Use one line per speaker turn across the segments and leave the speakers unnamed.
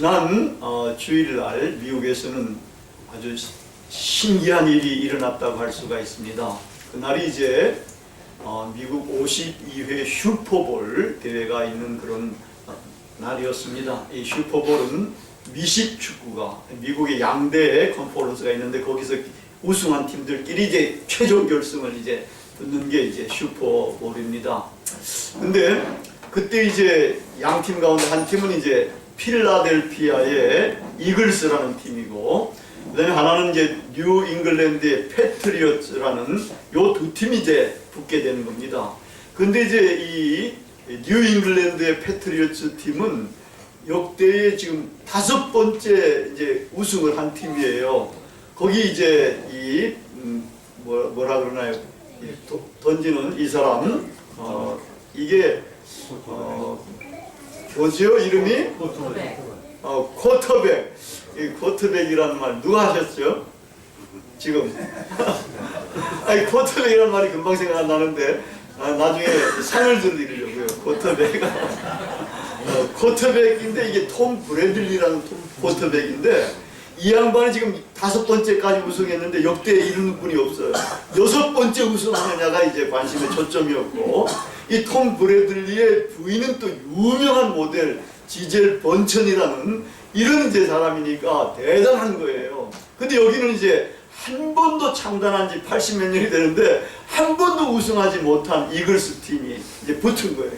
지난 주일날 미국에서는 아주 신기한 일이 일어났다고 할 수가 있습니다. 그날이 이제 미국 52회 슈퍼볼 대회가 있는 그런 날이었습니다. 이 슈퍼볼은 미식 축구가 미국의 양대 컨퍼런스가 있는데 거기서 우승한 팀들끼리 이제 최종 결승을 이제 붙는 게 이제 슈퍼볼입니다. 근데 그때 이제 양 팀 가운데 한 팀은 이제 필라델피아의 이글스라는 팀이고, 그다음에 하나는 이제 뉴 잉글랜드의 패트리어츠라는 요 두 팀이 이제 붙게 되는 겁니다. 근데 이제 이 뉴 잉글랜드의 패트리어츠 팀은 역대에 지금 5번째 이제 우승을 한 팀이에요. 거기 이제 이 뭐라 그러나요? 던지는 이 사람 이게 뭐지요? 이름이? 쿼터백. 이 쿼터백이라는 말 누가 하셨죠? 지금. 아니, 쿼터백이라는 말이 금방 생각 안 나는데 나중에 상을 드리려고요. 쿼터백. 쿼터백인데 이게 톰 브래들리라는 쿼터백인데 이 양반이 지금 5번째까지 우승했는데 역대에 이루는 분이 없어요. 6번째 우승하느냐가 이제 관심의 초점이었고, 이 톰 브래들리의 부인은 또 유명한 모델 지젤 번천이라는 이런 이제 사람이니까 대단한 거예요. 근데 여기는 이제 한 번도 창단한 지 80몇 년이 되는데 한 번도 우승하지 못한 이글스 팀이 이제 붙은 거예요.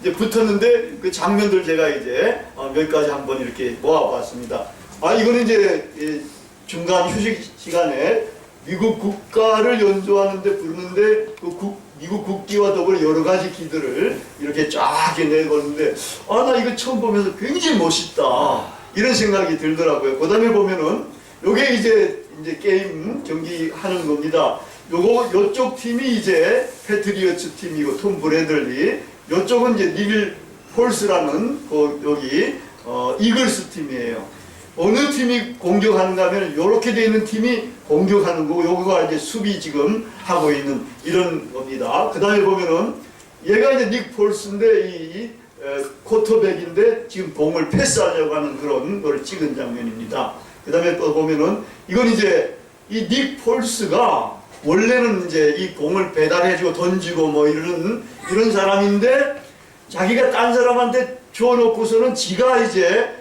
이제 붙었는데 그 장면들 제가 이제 몇 가지 한번 이렇게 모아봤습니다. 이거는 이제 중간 휴식 시간에 미국 국가를 연주하는데 부르는데 그 미국 국기와 더불어 여러 가지 기들을 이렇게 쫙 내거는데 나 이거 처음 보면서 굉장히 멋있다 이런 생각이 들더라고요. 그 다음에 보면은 요게 이제 게임 경기 하는 겁니다. 요쪽 팀이 이제 패트리어츠 팀이고 톰 브래들리, 요쪽은 이제 닐 폴스라는 여기 이글스 팀이에요. 어느 팀이 공격하는가 하면 이렇게 되어 있는 팀이 공격하는 거고 요거가 이제 수비 지금 하고 있는 이런 겁니다. 그 다음에 보면은 얘가 이제 닉 폴스인데 이 쿼터백인데 지금 공을 패스하려고 하는 그런 걸 찍은 장면입니다. 그 다음에 또 보면은 이건 이제 이 닉 폴스가 원래는 이제 이 공을 배달해주고 던지고 뭐 이런 사람인데 자기가 딴 사람한테 줘놓고서는 지가 이제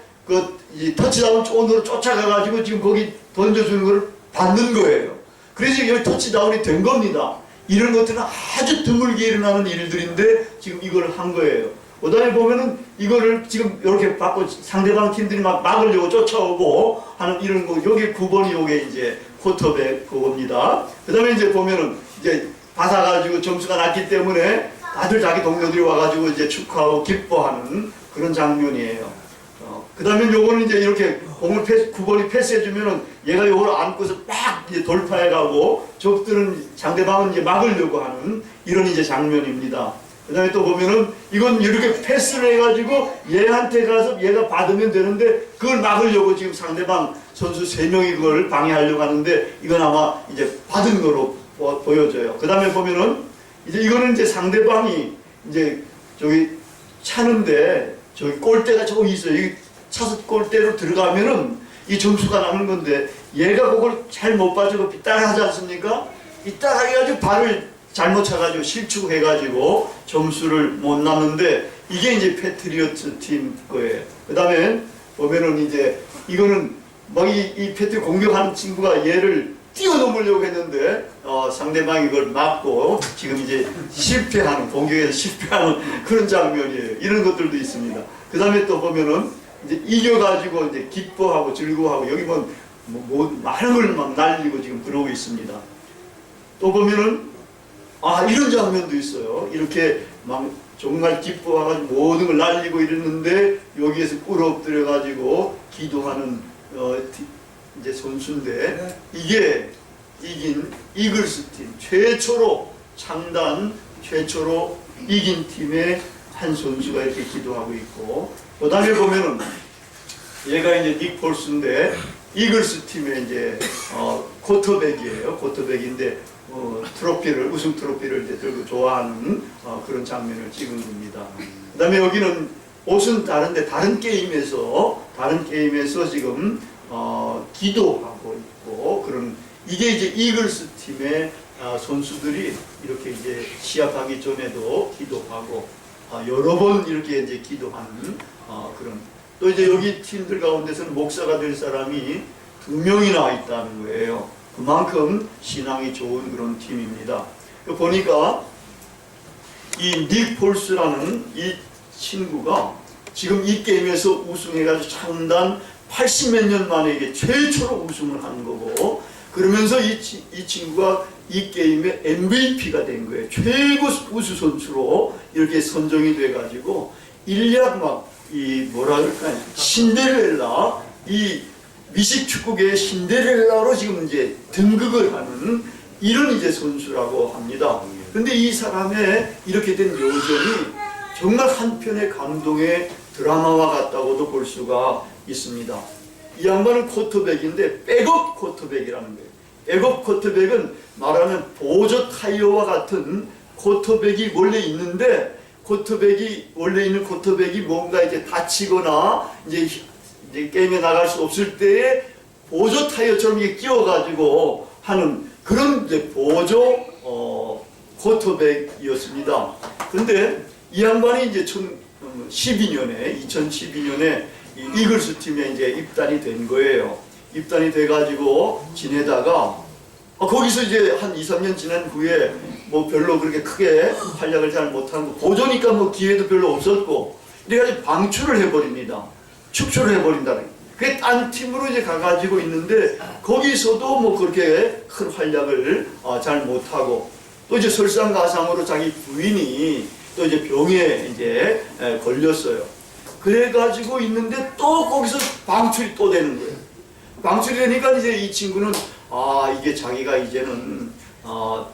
이 터치다운 존으로 쫓아가가지고 지금 거기 던져주는 걸 받는 거예요. 그래서 여기 터치다운이 된 겁니다. 이런 것들은 아주 드물게 일어나는 일들인데 지금 이걸 한 거예요. 그 다음에 보면은 이거를 지금 이렇게 받고 상대방 팀들이 막 막으려고 쫓아오고 하는 이런 거, 여기 9번이 요게 이제 쿼터백 그겁니다. 그 다음에 이제 보면은 이제 받아가지고 점수가 났기 때문에 다들 자기 동료들이 와가지고 이제 축하하고 기뻐하는 그런 장면이에요. 그 다음에 요거는 이제 이렇게 공을 9번이 패스해주면은 얘가 요걸 안고서 막 이제 돌파해가고 적들은 상대방은 이제 막으려고 하는 이런 이제 장면입니다. 그 다음에 또 보면은 이건 이렇게 패스를 해가지고 얘한테 가서 얘가 받으면 되는데 그걸 막으려고 지금 상대방 선수 3명이 그걸 방해하려고 하는데 이건 아마 이제 받은 거로 보여져요. 그 다음에 보면은 이제 이거는 이제 상대방이 이제 저기 차는데 저기 골대가 조금 있어요. 차서 골대로 들어가면은 이 점수가 나는 건데 얘가 그걸 잘 못 봐주고 삐딱하지 않습니까? 삐딱하게 해가지고 발을 잘못 차가지고 실축해가지고 점수를 못 났는데 이게 이제 패트리어츠 팀 거예요. 그 다음에 보면은 이제 이거는 막 이 패트리어츠 공격하는 친구가 얘를 뛰어넘으려고 했는데 상대방이 이걸 막고 지금 이제 실패하는, 공격에서 실패하는 그런 장면이에요. 이런 것들도 있습니다. 그 다음에 또 보면은 이제 이겨가지고 이제 기뻐하고 즐거워하고 여기 뭐 많은 걸 막 날리고 지금 그러고 있습니다. 또 보면은 이런 장면도 있어요. 이렇게 막 정말 기뻐하고 모든 걸 날리고 이랬는데 여기에서 꿇어엎드려가지고 기도하는 이제 선수인데 이게 이긴 이글스 팀 최초로 이긴 팀의 한 선수가 이렇게 기도하고 있고, 그 다음에 보면은 얘가 이제 닉 폴스인데 이글스 팀의 이제 쿼터백이에요. 쿼터백인데 우승 트로피를 이제 들고 좋아하는 그런 장면을 찍은 겁니다. 그 다음에 여기는 옷은 다른데 다른 게임에서 다른 게임에서 지금 기도하고 있고 그런 이게 이제 이글스 팀의 선수들이 이렇게 이제 시합하기 전에도 기도하고 여러 번 이렇게 이제 기도하는 그런 또 이제 여기 팀들 가운데서는 목사가 될 사람이 2명이나 있다는 거예요. 그만큼 신앙이 좋은 그런 팀입니다. 보니까 이 닉 폴스라는 이 친구가 지금 이 게임에서 우승해가지고 창단 80몇 년 만에 이게 최초로 우승을 하는 거고 그러면서 이 친구가 이 게임의 MVP가 된 거예요. 최고 우수 선수로 이렇게 선정이 돼가지고 일약 막 이 뭐라 그럴까요? 신데렐라 이 미식 축구계의 신데렐라로 지금 이제 등극을 하는 이런 이제 선수라고 합니다. 근데 이 사람의 이렇게 된 여정이 정말 한편의 감동의 드라마와 같다고도 볼 수가 있습니다. 이 양반은 쿼터백인데 백업 쿼터백이라는 거예요. 백업 쿼터백은 말하는 보조 타이어와 같은 쿼터백이 원래 있는데 원래 있는 쿼터백이 뭔가 이제 다치거나 이제 게임에 나갈 수 없을 때에 보조 타이어처럼 이게 끼워가지고 하는 그런 이제 보조 쿼터백이었습니다. 근데 이 양반이 이제 2012년에 이글스 팀에 이제 입단이 된 거예요. 입단이 돼가지고 지내다가 거기서 이제 한 2, 3년 지난 후에 뭐 별로 그렇게 크게 활약을 잘 못하고 보조니까 뭐 기회도 별로 없었고 그래가지고 방출을 해버립니다. 축출을 해버린다는 거예요. 그게 딴 팀으로 이제 가가지고 있는데 거기서도 뭐 그렇게 큰 활약을 잘 못하고 또 이제 설상가상으로 자기 부인이 또 이제 병에 이제 걸렸어요. 그래가지고 있는데 또 거기서 방출이 또 되는 거예요. 방출이 되니까 이제 이 친구는 이게 자기가 이제는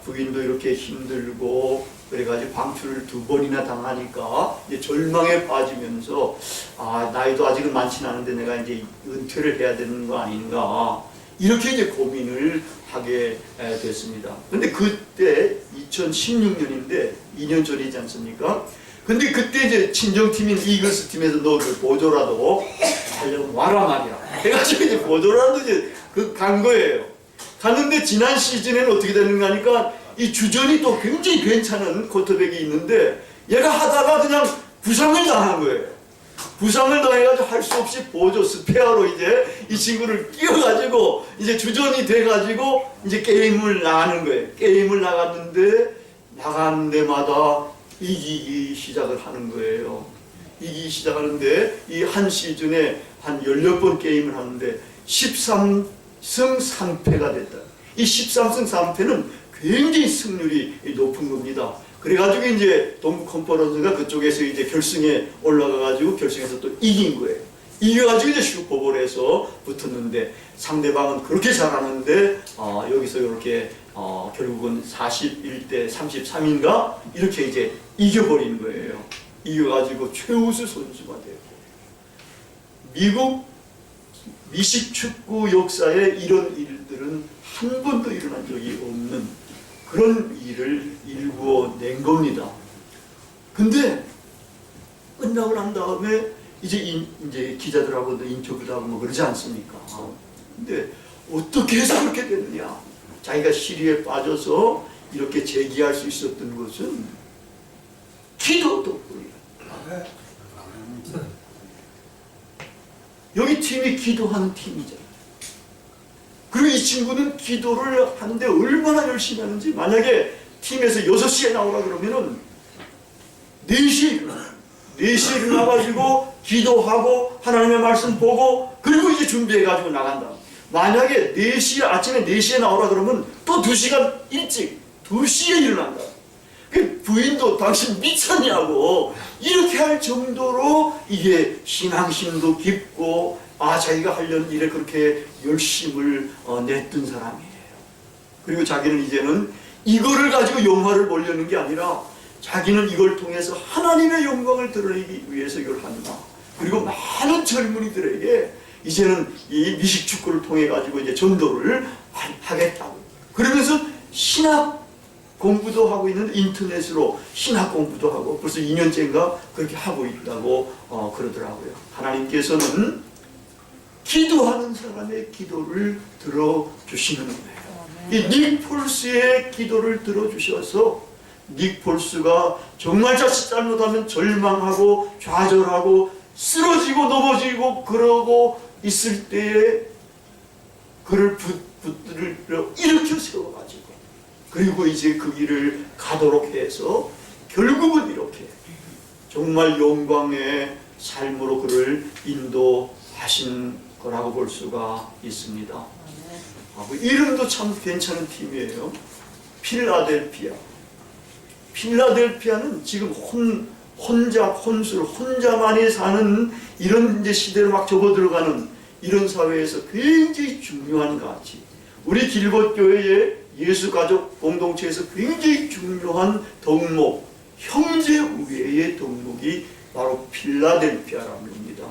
부인도 이렇게 힘들고 그래가지고 방출을 2번이나 당하니까 이제 절망에 빠지면서 나이도 아직은 많지는 않은데 내가 이제 은퇴를 해야 되는 거 아닌가 이렇게 이제 고민을 하게 됐습니다. 근데 그때 2016년인데 2년 전이지 않습니까? 근데 그때 이제 친정팀인 이글스 팀에서 너 보조라도 하려면 와라 말이야. 해가지고 이제 보조라도 이제 간 거예요. 갔는데 지난 시즌에는 어떻게 되는가 하니까 이 주전이 또 굉장히 괜찮은 쿼터백이 있는데 얘가 하다가 그냥 부상을 당한 거예요. 부상을 당해가지고 할 수 없이 보조 스페어로 이제 이 친구를 끼워가지고 이제 주전이 돼가지고 이제 게임을 나가는 거예요. 게임을 나갔는데 나가는 데마다 이기기 시작을 하는 거예요. 이기기 시작하는데 이 한 시즌에 한 16번 게임을 하는데 13승 3패가 됐다. 이 13승 3패는 굉장히 승률이 높은 겁니다. 그래가지고 이제 동부 컨퍼런스가 그쪽에서 이제 결승에 올라가가지고 결승에서 또 이긴 거예요. 이겨가지고 이제 슈퍼볼에서 붙었는데 상대방은 그렇게 잘하는데 여기서 이렇게 결국은 41대 33인가 이렇게 이제 이겨버린 거예요. 이겨가지고 최우수 선수가 되고 미국 미식축구 역사에 이런 일들은 한 번도 일어난 적이 없는 그런 일을 일구어낸 겁니다. 근데 끝나고 난 다음에 이제 기자들하고도 인터뷰도 하고 뭐 그러지 않습니까? 근데 어떻게 해서 그렇게 됐느냐? 자기가 시리에 빠져서 이렇게 재기할 수 있었던 것은 기도 덕분이야. 여기 팀이 기도하는 팀이잖아. 그리고 이 친구는 기도를 하는데 얼마나 열심히 하는지 만약에 팀에서 6시에 나오라 그러면은 4시에 일어나. 4시에 일어나가지고 기도하고 하나님의 말씀 보고 그리고 이제 준비해가지고 나간다. 만약에 아침에 4시에 나오라 그러면 또 2시간 일찍 2시에 일어난다. 그 부인도 당신 미쳤냐고 이렇게 할 정도로 이게 신앙심도 깊고 자기가 하려는 일에 그렇게 열심을 냈던 사람이에요. 그리고 자기는 이제는 이거를 가지고 영화를 보려는 게 아니라 자기는 이걸 통해서 하나님의 영광을 드러내기 위해서 이걸 한다. 그리고 많은 젊은이들에게 이제는 이 미식축구를 통해 가지고 이제 전도를 하겠다고. 그러면서 신학 공부도 하고 있는데 인터넷으로 신학 공부도 하고 벌써 2년째인가 그렇게 하고 있다고 그러더라고요. 하나님께서는 기도하는 사람의 기도를 들어주시는 거예요. 이 닉 폴스의 기도를 들어주셔서 닉 폴스가 정말 자칫 잘못하면 절망하고 좌절하고 쓰러지고 넘어지고 그러고 있을 때에 그를 붙들어 일으켜 세워가지고 그리고 이제 그 길을 가도록 해서 결국은 이렇게 정말 영광의 삶으로 그를 인도하신 거라고 볼 수가 있습니다. 그 이름도 참 괜찮은 팀이에요. 필라델피아. 필라델피아는 지금 혼자만이 사는 이런 이제 시대로 막 접어들어가는 이런 사회에서 굉장히 중요한 가치. 우리 길벗교회의 예수가족 공동체에서 굉장히 중요한 덕목, 형제 우애의 덕목이 바로 필라델피아라는 겁니다.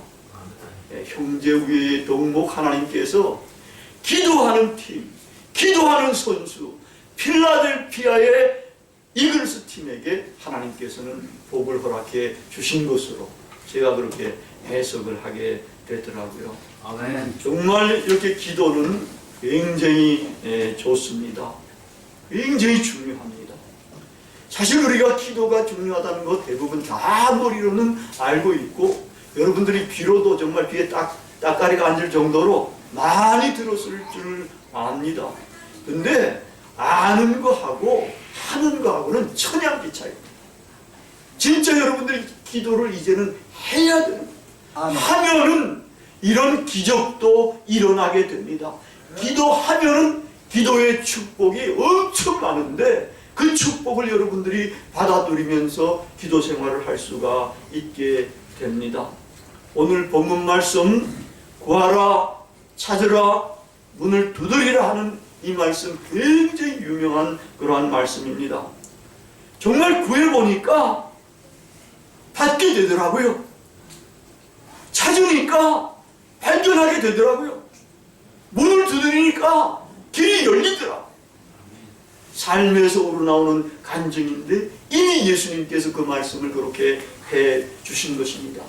형제 우애의 덕목 하나님께서 기도하는 팀, 기도하는 선수, 필라델피아의 이글스 팀에게 하나님께서는 복을 허락해 주신 것으로 제가 그렇게 해석을 하게 되더라고요.
아멘.
정말 이렇게 기도는 굉장히 좋습니다. 굉장히 중요합니다. 사실 우리가 기도가 중요하다는 것 대부분 다 머리로는 알고 있고 여러분들이 귀로도 정말 귀에 딱가리가 앉을 정도로 많이 들었을 줄 압니다. 근데 아는 거하고 하는 거하고는 천양지 차이입니다. 진짜 여러분들이 기도를 이제는 해야 됩니다. 하면은 이런 기적도 일어나게 됩니다. 기도하면은 기도의 축복이 엄청 많은데 그 축복을 여러분들이 받아 누리면서 기도 생활을 할 수가 있게 됩니다. 오늘 본문 말씀 구하라 찾으라 문을 두드리라 하는 이 말씀 굉장히 유명한 그러한 말씀입니다. 정말 구해보니까 받게 되더라고요. 찾으니까 발견하게 되더라고요. 문을 두드리니까 길이 열리더라고요. 삶에서 우러나오는 간증인데 이미 예수님께서 그 말씀을 그렇게 해 주신 것입니다.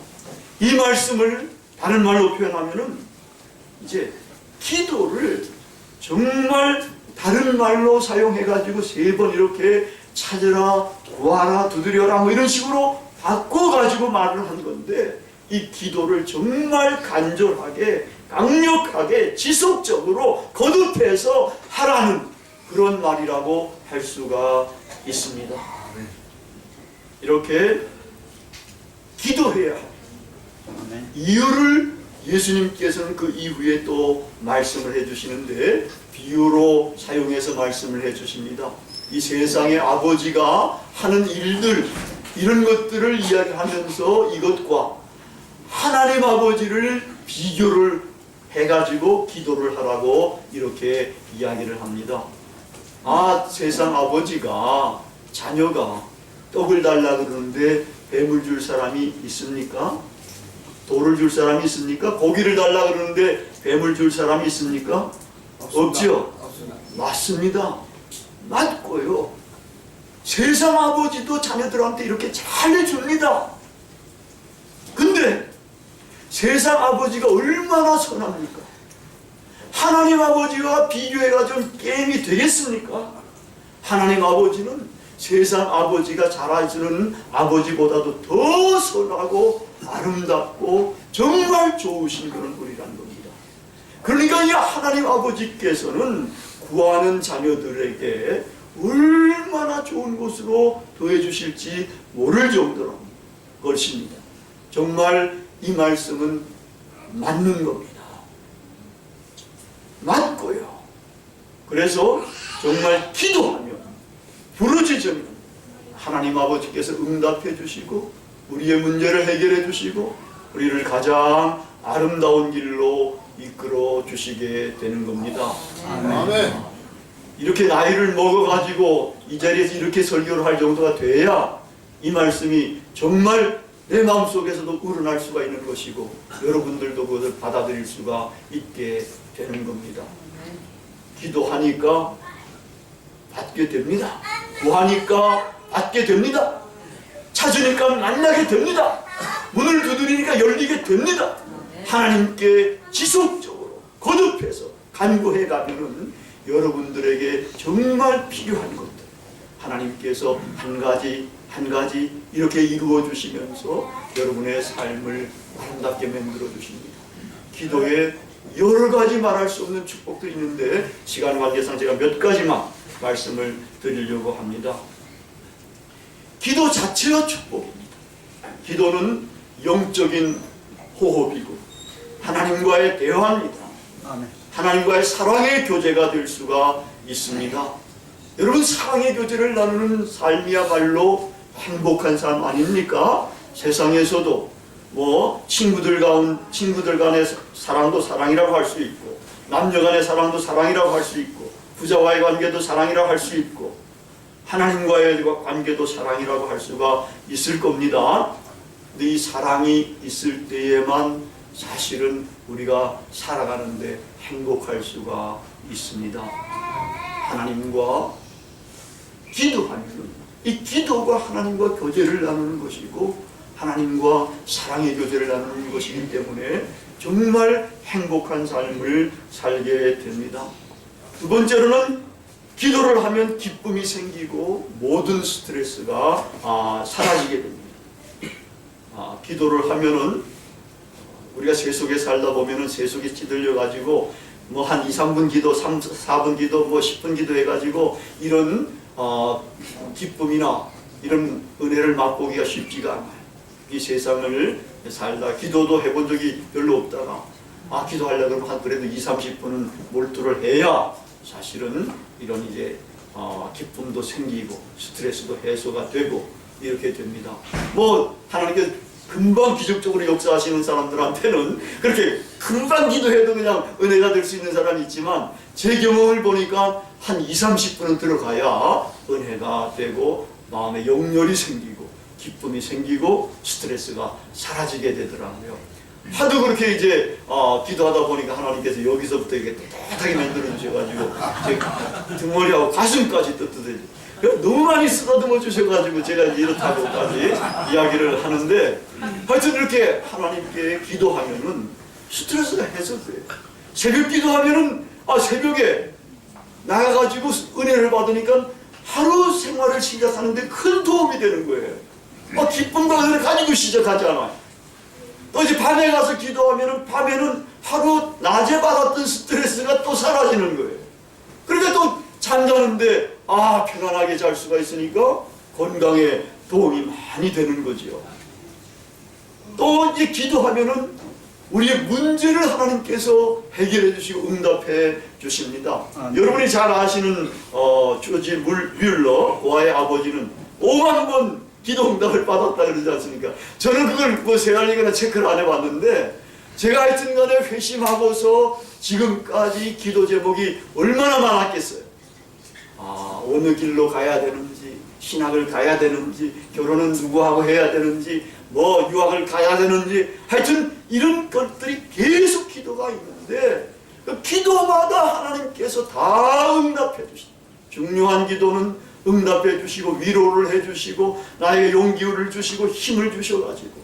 이 말씀을 다른 말로 표현하면은 이제 기도를 정말 다른 말로 사용해가지고 3번 이렇게 찾으라, 구하라, 두드려라 뭐 이런 식으로 바꿔가지고 말을 한 건데 이 기도를 정말 간절하게, 강력하게, 지속적으로 거듭해서 하라는 그런 말이라고 할 수가 있습니다. 이렇게 기도해야 합니다. 이유를 예수님께서는 그 이후에 또 말씀을 해주시는데 비유로 사용해서 말씀을 해주십니다. 이 세상의 아버지가 하는 일들 이런 것들을 이야기하면서 이것과 하나님 아버지를 비교를 해가지고 기도를 하라고 이렇게 이야기를 합니다. 세상 아버지가 자녀가 떡을 달라 그러는데 뱀을 줄 사람이 있습니까? 돌을 줄 사람이 있습니까? 고기를 달라 그러는데 뱀을 줄 사람이 있습니까? 없죠? 맞습니다. 맞고요. 세상 아버지도 자녀들한테 이렇게 잘해줍니다. 근데 세상 아버지가 얼마나 선합니까? 하나님 아버지와 비교해가지고 게임이 되겠습니까? 하나님 아버지는 세상 아버지가 잘해주는 아버지보다도 더 선하고 아름답고 정말 좋으신 그런 분이라는 겁니다. 그러니까 이 하나님 아버지께서는 구하는 자녀들에게 얼마나 좋은 곳으로 더해 주실지 모를 정도로 것입니다. 정말 이 말씀은 맞는 겁니다. 맞고요. 그래서 정말 기도하면 부르짖으면 하나님 아버지께서 응답해 주시고 우리의 문제를 해결해 주시고 우리를 가장 아름다운 길로 이끌어 주시게 되는 겁니다.
아멘.
이렇게 나이를 먹어가지고 이 자리에서 이렇게 설교를 할 정도가 돼야 이 말씀이 정말 내 마음속에서도 우러날 수가 있는 것이고 여러분들도 그것을 받아들일 수가 있게 되는 겁니다. 기도하니까 받게 됩니다. 구하니까 받게 됩니다. 찾으니까 만나게 됩니다. 문을 두드리니까 열리게 됩니다. 하나님께 지속적으로 거듭해서 간구해 가면은 여러분들에게 정말 필요한 것들 하나님께서 한 가지 한 가지 이렇게 이루어 주시면서 여러분의 삶을 아름답게 만들어 주십니다. 기도에 여러 가지 말할 수 없는 축복들이 있는데 시간 관계상 제가 몇 가지만 말씀을 드리려고 합니다. 기도 자체가 축복입니다. 기도는 영적인 호흡이고 하나님과의 대화입니다. 하나님과의 사랑의 교제가 될 수가 있습니다. 여러분, 사랑의 교제를 나누는 삶이야말로 행복한 삶 아닙니까? 세상에서도 뭐 친구들 간의 사랑도 사랑이라고 할 수 있고, 남녀 간의 사랑도 사랑이라고 할 수 있고, 부자와의 관계도 사랑이라고 할 수 있고, 하나님과의 관계도 사랑이라고 할 수가 있을 겁니다. 근데 이 사랑이 있을 때에만 사실은 우리가 살아가는데 행복할 수가 있습니다. 하나님과 기도하면 이 기도가 하나님과 교제를 나누는 것이고 하나님과 사랑의 교제를 나누는 것이기 때문에 정말 행복한 삶을 살게 됩니다. 두 번째로는 기도를 하면 기쁨이 생기고 모든 스트레스가 사라지게 됩니다. 기도를 하면은 우리가 세속에 살다 보면은 세속에 찌들려 가지고 뭐 한 2, 3분 기도, 3, 4분 기도, 뭐 10분 기도 해가지고 이런 기쁨이나 이런 은혜를 맛보기가 쉽지가 않아요. 이 세상을 살다 기도도 해본 적이 별로 없다가 기도하려고 그러면 한 그래도 2, 30분은 몰두를 해야 사실은 이런 이제 기쁨도 생기고 스트레스도 해소가 되고 이렇게 됩니다. 뭐 하나님께 금방 기적적으로 역사하시는 사람들한테는 그렇게 금방 기도해도 그냥 은혜가 될 수 있는 사람이 있지만 제 경험을 보니까 한 2, 30분은 들어가야 은혜가 되고 마음에 영열이 생기고 기쁨이 생기고 스트레스가 사라지게 되더라고요. 하도 그렇게 이제 기도하다 보니까 하나님께서 여기서부터 이렇게 따뜻하게 만들어 주셔가지고 제 등머리하고 가슴까지 뜨뜻해져. 너무 많이 쓰다듬어 주셔가지고 제가 이렇다고까지 이야기를 하는데 하여튼 이렇게 하나님께 기도하면은 스트레스가 해소돼요. 새벽 기도하면은 새벽에 나가가지고 은혜를 받으니까 하루 생활을 시작하는데 큰 도움이 되는 거예요. 기쁨과 은혜를 가지고 시작하잖아요. 또 이제 밤에 가서 기도하면은 밤에는 하루 낮에 받았던 스트레스가 또 사라지는 거예요. 그러니까 또 잠자는데 편안하게 잘 수가 있으니까 건강에 도움이 많이 되는 거지요. 또 이제 기도하면은 우리의 문제를 하나님께서 해결해 주시고 응답해 주십니다. 여러분이 잘 아시는 조지 뮬러 고아의 아버지는 5만 번 기도 응답을 받았다 그러지 않습니까? 저는 그걸 뭐 세알리거나 체크를 안 해봤는데 제가 하여튼 간에 회심하고서 지금까지 기도 제목이 얼마나 많았겠어요. 어느 길로 가야 되는지, 신학을 가야 되는지, 결혼은 누구하고 해야 되는지, 뭐 유학을 가야 되는지, 하여튼 이런 것들이 계속 기도가 있는데 그 기도마다 하나님께서 다 응답해 주십니다. 중요한 기도는 응답해 주시고 위로를 해 주시고 나에게 용기를 주시고 힘을 주셔가지고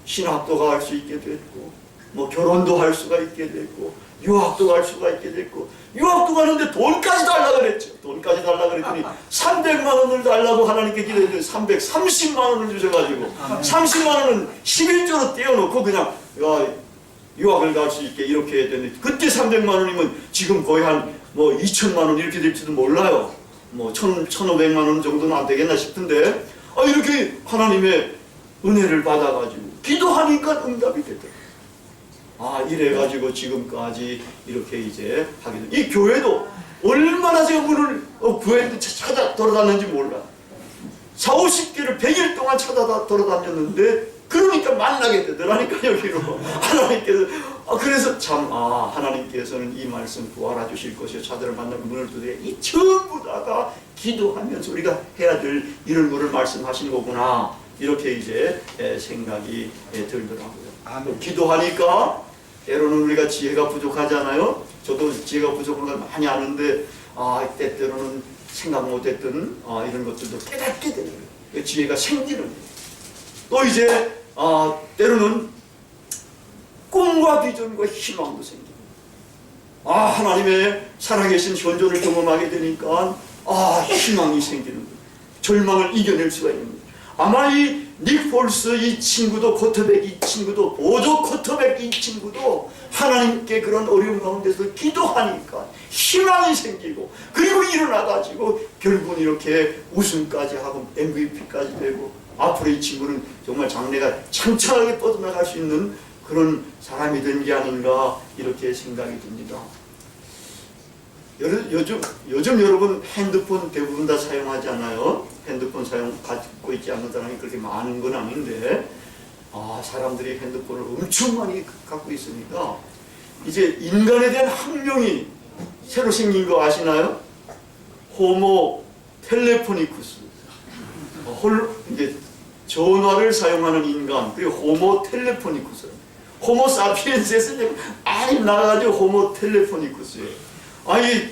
신학도 할 수 있게 됐고 뭐 결혼도 할 수가 있게 됐고 유학도 갈 수가 있게 됐고 유학도 가는데 돈까지 달라고 그랬죠. 돈까지 달라고 그랬더니 300만 원을 달라고 하나님께 기도했더니 330만 원을 주셔가지고 30만 원은 11조로 떼어놓고 그냥 유학을 갈 수 있게 이렇게 됐는데 그때 300만 원이면 지금 거의 한 뭐 2천만 원 이렇게 될지도 몰라요. 뭐 1,500만 원 정도는 안 되겠나 싶은데 이렇게 하나님의 은혜를 받아가지고 기도하니까 응답이 되더라고요. 이래가지고 지금까지 이렇게 이제 하게 돼. 이 교회도 얼마나 제가 문을 구했는데 찾아 돌아다녔는지 몰라. 4, 50개를 100일 동안 찾아 돌아다녔는데 그러니까 만나게 되더라니까 여기로. 하나님께서 그래서 참 하나님께서는 이 말씀 구하라 주실 것이요 자들을 만나고 문을 두드려 이 전부 다가 기도하면서 우리가 해야 될 이런 거를 말씀하신 거구나 이렇게 이제 생각이 들더라고요. 기도하니까 때로는 우리가 지혜가 부족하잖아요. 저도 지혜가 부족한 걸 많이 아는데 때때로는 생각 못했던 이런 것들도 깨닫게 되는 거예요. 지혜가 생기는 거예요. 또 이제 때로는 꿈과 비전과 희망도 생깁니다. 하나님의 살아계신 현존을 경험하게 되니까 희망이 생기는 거예요. 절망을 이겨낼 수가 있는 거예요. 아마 이 닉 폴스 이 친구도, 쿼터백 이 친구도, 보조 쿼터백 이 친구도 하나님께 그런 어려운 가운데서 기도하니까 희망이 생기고, 그리고 일어나가지고 결국은 이렇게 우승까지 하고 MVP까지 되고, 앞으로 이 친구는 정말 장래가 창창하게 뻗어나갈 수 있는 그런 사람이 된 게 아닌가, 이렇게 생각이 듭니다. 요즘 여러분 핸드폰 대부분 다 사용하지 않아요? 핸드폰 갖고 있지 않는 사람이 그렇게 많은 건 아닌데, 사람들이 핸드폰을 엄청 많이 갖고 있으니까 이제 인간에 대한 학명이 새로 생긴 거 아시나요? 호모 텔레포니쿠스. 이제 전화를 사용하는 인간, 그리고 호모 텔레포니쿠스. 호모 사피엔스에서 많이 나가가지고 호모 텔레포니쿠스예요.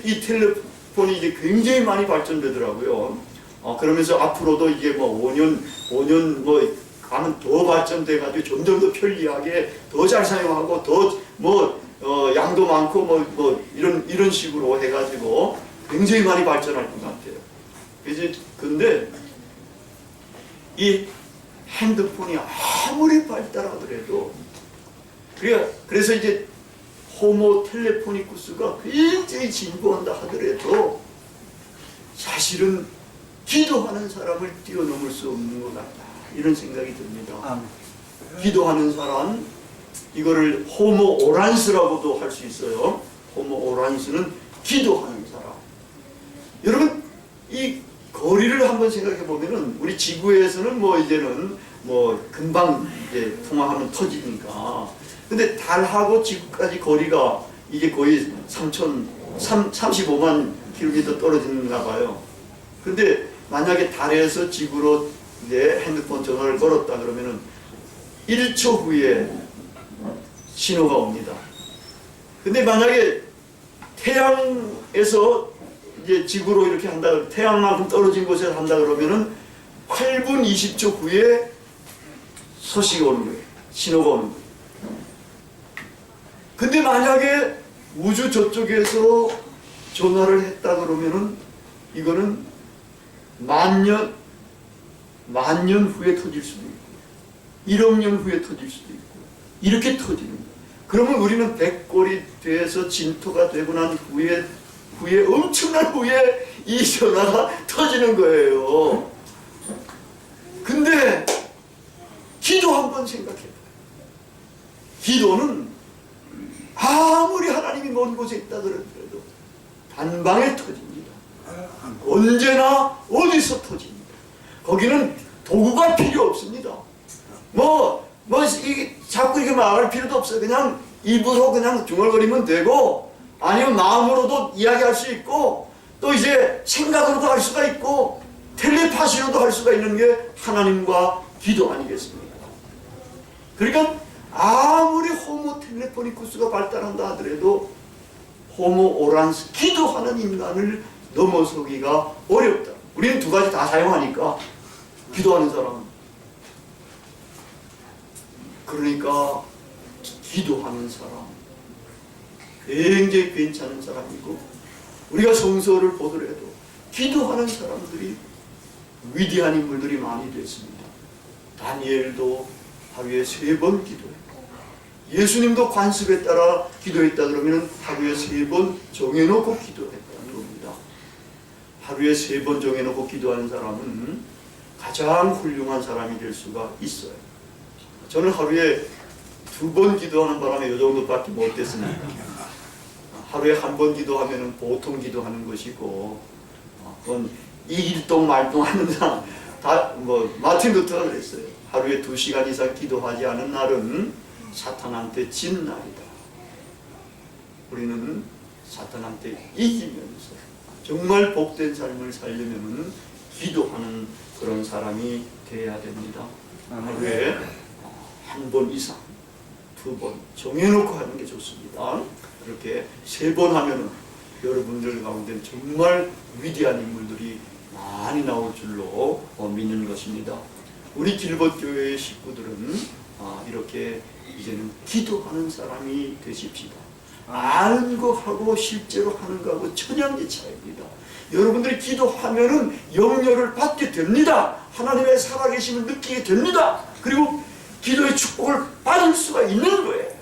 이 텔레폰이 이제 굉장히 많이 발전되더라고요. 그러면서 앞으로도 이게 뭐 5년 뭐 가면 더 발전돼가지고 점점 더 편리하게 더 잘 사용하고 더 양도 많고 이런 식으로 해가지고 굉장히 많이 발전할 것 같아요. 근데 이 핸드폰이 아무리 발달하더라도 그래서 이제 호모 텔레포니쿠스가 굉장히 진보한다 하더라도 사실은 기도하는 사람을 뛰어넘을 수 없는 것 같다, 이런 생각이 듭니다. 기도하는 사람, 이거를 호모 오란스라고도 할 수 있어요. 호모 오란스는 기도하는 사람. 여러분, 이 거리를 한번 생각해 보면은 우리 지구에서는 이제는 금방 이제 통화하면 터지니까. 근데 달하고 지구까지 거리가 이게 거의 35만 킬로미터 떨어지는가 봐요. 근데 만약에 달에서 지구로 이제 핸드폰 전화를 걸었다 그러면은 1초 후에 신호가 옵니다. 근데 만약에 태양에서 이제 지구로 이렇게 한다, 태양만큼 떨어진 곳에서 한다 그러면은 8분 20초 후에 소식이 오는 거예요. 신호가 오는 거예요. 근데 만약에 우주 저쪽에서 전화를 했다 그러면은 이거는 만년 후에 터질 수도 있고 1억 년 후에 터질 수도 있고 이렇게 터지는 거예요. 그러면 우리는 백골이 돼서 진토가 되고 난 후에 엄청난 후에 이 전화가 터지는 거예요. 근데 기도 한번 생각해봐요. 기도는 아무리 하나님이 먼 곳에 있다 그러더라도 단방에 터집니다. 언제나 어디서 터집니다. 거기는 도구가 필요 없습니다. 자꾸 이렇게 말할 필요도 없어요. 그냥 입으로 그냥 중얼거리면 되고, 아니면 마음으로도 이야기할 수 있고, 또 이제 생각으로도 할 수가 있고, 텔레파시로도 할 수가 있는 게 하나님과 기도 아니겠습니까? 그러니까 아무리 호모 텔레포니쿠스가 발달한다 하더라도 호모 오란스, 기도하는 인간을 넘어서기가 어렵다. 우리는 두 가지 다 사용하니까. 기도하는 사람은, 그러니까 기도하는 사람 굉장히 괜찮은 사람이고, 우리가 성서를 보더라도 기도하는 사람들이 위대한 인물들이 많이 됐습니다. 다니엘도 하루에 3번 기도했고, 예수님도 관습에 따라 기도했다 그러면 하루에 3번 정해놓고 기도했다는 겁니다. 하루에 3번 정해놓고 기도하는 사람은 가장 훌륭한 사람이 될 수가 있어요. 저는 하루에 2번 기도하는 바람에 이 정도밖에 못 됐습니다. 하루에 1번 기도하면 보통 기도하는 것이고, 그건 이일동 말동 하는 사람, 마틴 루터가 그랬어요. 하루에 2시간 이상 기도하지 않은 날은 사탄한테 진 날이다. 우리는 사탄한테 이기면서 정말 복된 삶을 살려면 기도하는 그런 사람이 되어야 됩니다. 하루에 1번 이상, 2번 정해놓고 하는 게 좋습니다. 그렇게 3번 하면 여러분들 가운데 정말 위대한 인물들이 많이 나올 줄로 믿는 것입니다. 우리 길벗 교회의 식구들은 이렇게 이제는 기도하는 사람이 되십시다. 아는 거 하고 실제로 하는 거하고 천양의 차이입니다. 여러분들이 기도하면은 영녀를 받게 됩니다. 하나님의 살아계심을 느끼게 됩니다. 그리고 기도의 축복을 받을 수가 있는 거예요.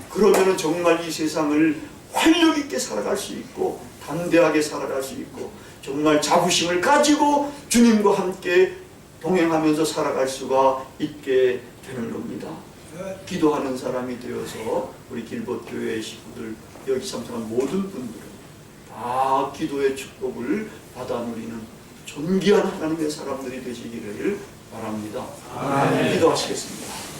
그러면은 정말 이 세상을 활력 있게 살아갈 수 있고 담대하게 살아갈 수 있고 정말 자부심을 가지고 주님과 함께 동행하면서 살아갈 수가 있게 되는 겁니다. 기도하는 사람이 되어서 우리 길벗 교회의 식구들, 여기 참석한 모든 분들은 다 기도의 축복을 받아 누리는 존귀한 하나님의 사람들이 되시기를 바랍니다. 기도하시겠습니다.